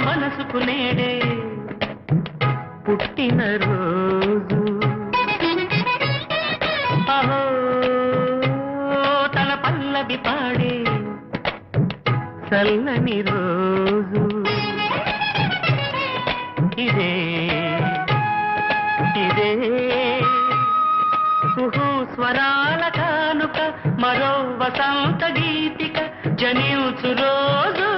మనసుకు నేడే పుట్టిన రోజు అహో తన పల్లవి పాడే చల్లని రోజు ఇదే ఇదే కుహు స్వరాల కానుక మరో వసంత గీతిక జనించు రోజు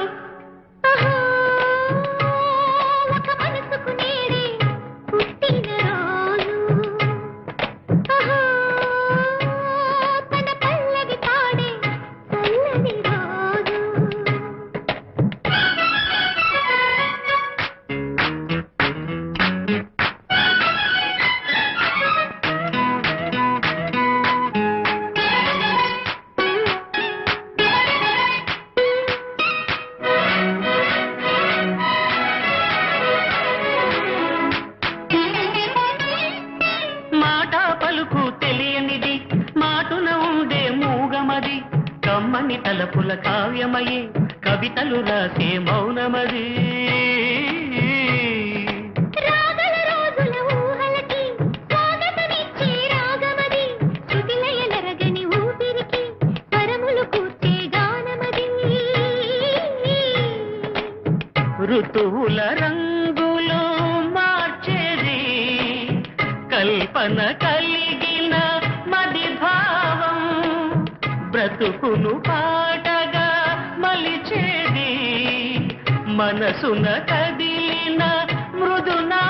తెలియనిది మాటున ఉండే మూగమది కమ్మని తలపుల కావ్యమయే కవితలు రాసే మౌనమది రాగల రోజుల ఊహలకి స్వాగతమిచ్చే రాగమది శృతిలయ నరగని ఊపిరికి స్వరములు కూర్చే గానమది ఋతువుల రంగులు మార్చేది కల్పన కలిగిన మది భావం బ్రతుకును పాటగా మలిచేది మనసున కదిలిన మృదునా